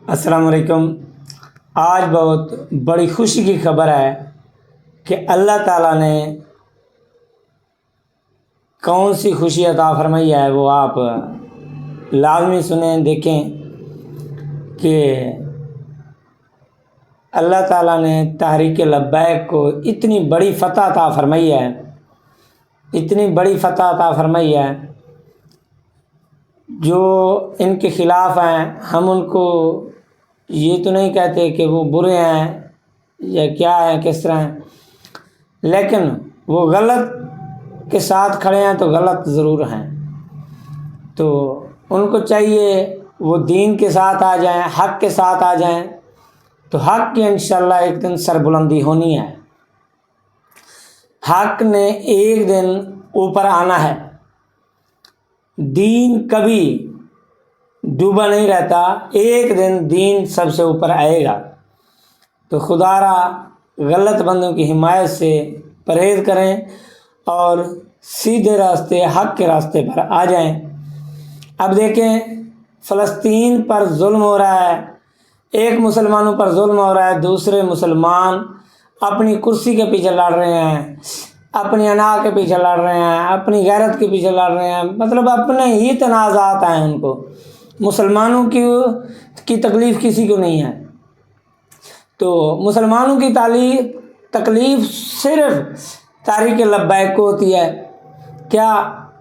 السلام علیکم۔ آج بہت بڑی خوشی کی خبر ہے کہ اللہ تعالیٰ نے کون سی خوشی عطا فرمائی ہے، وہ آپ لازمی سنیں، دیکھیں کہ اللہ تعالیٰ نے تحریک لبیک کو اتنی بڑی فتح عطا فرمائی ہے، اتنی بڑی فتح عطا فرمائی ہے۔ جو ان کے خلاف ہیں، ہم ان کو یہ تو نہیں کہتے کہ وہ برے ہیں یا کیا ہیں، کس طرح ہیں، لیکن وہ غلط کے ساتھ کھڑے ہیں تو غلط ضرور ہیں۔ تو ان کو چاہیے وہ دین کے ساتھ آ جائیں، حق کے ساتھ آ جائیں، تو حق کی انشاءاللہ ایک دن سربلندی ہونی ہے۔ حق نے ایک دن اوپر آنا ہے۔ دین کبھی ڈوبا نہیں رہتا، ایک دن دین سب سے اوپر آئے گا۔ تو خدا را غلط بندوں کی حمایت سے پرہیز کریں اور سیدھے راستے، حق کے راستے پر آ جائیں۔ اب دیکھیں فلسطین پر ظلم ہو رہا ہے، ایک مسلمانوں پر ظلم ہو رہا ہے، دوسرے مسلمان اپنی کرسی کے پیچھے لڑ رہے ہیں، اپنی انا کے پیچھے لڑ رہے ہیں، اپنی غیرت کے پیچھے لڑ رہے ہیں، مطلب اپنے ہی تنازعات ہیں ان کو۔ مسلمانوں کی تکلیف کسی کو نہیں ہے۔ تو مسلمانوں کی تکلیف صرف تحریک لبیک کو ہوتی ہے۔ کیا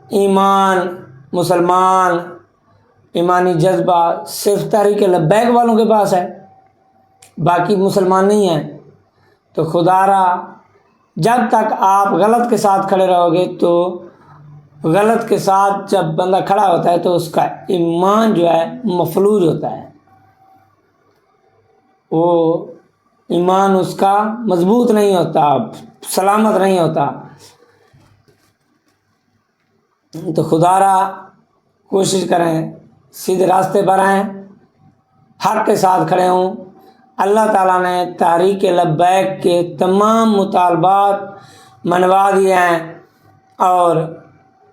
ایمان، مسلمان، ایمانی جذبہ صرف تحریک لبیک والوں کے پاس ہے، باقی مسلمان نہیں ہیں؟ تو خدا را جب تک آپ غلط کے ساتھ کھڑے رہو گے، تو غلط کے ساتھ جب بندہ کھڑا ہوتا ہے تو اس کا ایمان جو ہے مفلوج ہوتا ہے، وہ ایمان اس کا مضبوط نہیں ہوتا، سلامت نہیں ہوتا۔ تو خدا را کوشش کریں سیدھے راستے پر آئیں، حق کے ساتھ کھڑے ہوں۔ اللہ تعالیٰ نے تحریک لبیک کے تمام مطالبات منوا دیے ہیں اور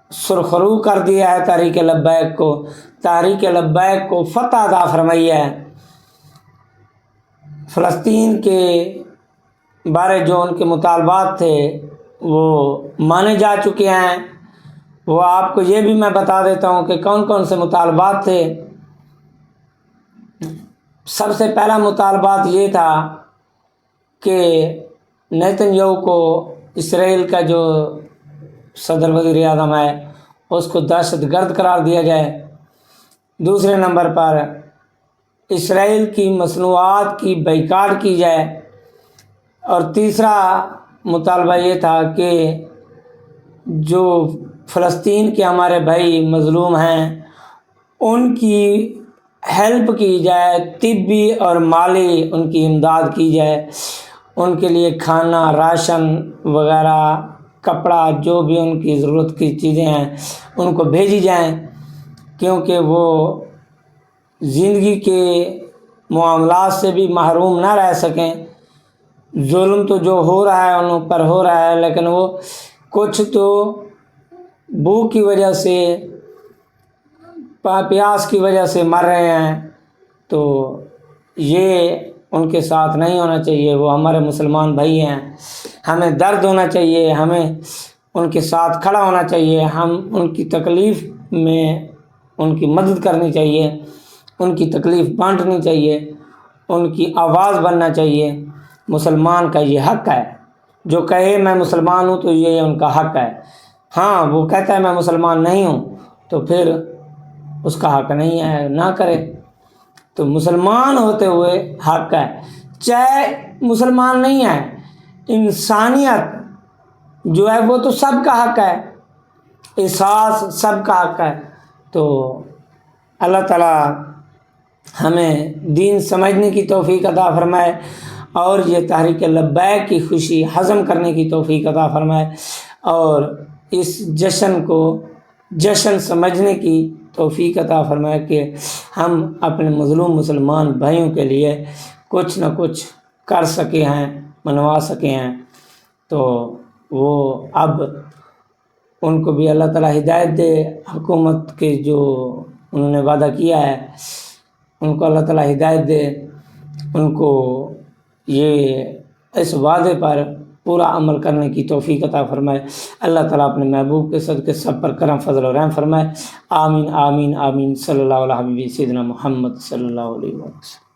سرخرو کر دیا ہے تحریک لبیک کو۔ تحریک لبیک کو فتح عطا فرمائی ہے۔ فلسطین کے بارے جو ان کے مطالبات تھے وہ مانے جا چکے ہیں۔ وہ آپ کو یہ بھی میں بتا دیتا ہوں کہ کون کون سے مطالبات تھے۔ سب سے پہلا مطالبات یہ تھا کہ نیتن یاہو کو، اسرائیل کا جو صدر وزیر اعظم ہے، اس کو دہشت گرد قرار دیا جائے۔ دوسرے نمبر پر اسرائیل کی مصنوعات کی بائیکاٹ کی جائے۔ اور تیسرا مطالبہ یہ تھا کہ جو فلسطین کے ہمارے بھائی مظلوم ہیں ان کی ہیلپ کی جائے، طبی اور مالی ان کی امداد کی جائے، ان کے لیے کھانا، راشن وغیرہ، کپڑا، جو بھی ان کی ضرورت کی چیزیں ہیں ان کو بھیجی جائیں، کیونکہ وہ زندگی کے معاملات سے بھی محروم نہ رہ سکیں۔ ظلم تو جو ہو رہا ہے ان پر ہو رہا ہے، لیکن وہ کچھ تو بھوک کی وجہ سے، پیاس کی وجہ سے مر رہے ہیں۔ تو یہ ان کے ساتھ نہیں ہونا چاہیے۔ وہ ہمارے مسلمان بھائی ہیں، ہمیں درد ہونا چاہیے، ہمیں ان کے ساتھ کھڑا ہونا چاہیے، ہم ان کی تکلیف میں ان کی مدد کرنی چاہیے، ان کی تکلیف بانٹنی چاہیے، ان کی آواز بننا چاہیے۔ مسلمان کا یہ حق ہے، جو کہے میں مسلمان ہوں تو یہ ان کا حق ہے۔ ہاں، وہ کہتا ہے میں مسلمان نہیں ہوں تو پھر اس کا حق نہیں ہے، نہ کرے۔ تو مسلمان ہوتے ہوئے حق ہے، چاہے مسلمان نہیں ہے، انسانیت جو ہے وہ تو سب کا حق ہے، احساس سب کا حق ہے۔ تو اللہ تعالیٰ ہمیں دین سمجھنے کی توفیق عطا فرمائے اور یہ تحریک لبیک کی خوشی ہضم کرنے کی توفیق عطا فرمائے اور اس جشن کو جشن سمجھنے کی توفیق عطا فرمائے کہ ہم اپنے مظلوم مسلمان بھائیوں کے لیے کچھ نہ کچھ کر سکے ہیں، منوا سکے ہیں۔ تو وہ اب ان کو بھی اللہ تعالیٰ ہدایت دے، حکومت کے جو انہوں نے وعدہ کیا ہے ان کو اللہ تعالیٰ ہدایت دے، ان کو یہ اس وعدے پر پورا عمل کرنے کی توفیق عطا فرمائے۔ اللہ تعالیٰ اپنے محبوب کے صدقے سب پر کرم فضل و رحم فرمائے۔ آمین آمین آمین۔ صلی اللہ علیہ حبیبی سیدنا محمد صلی اللہ علیہ وسلم۔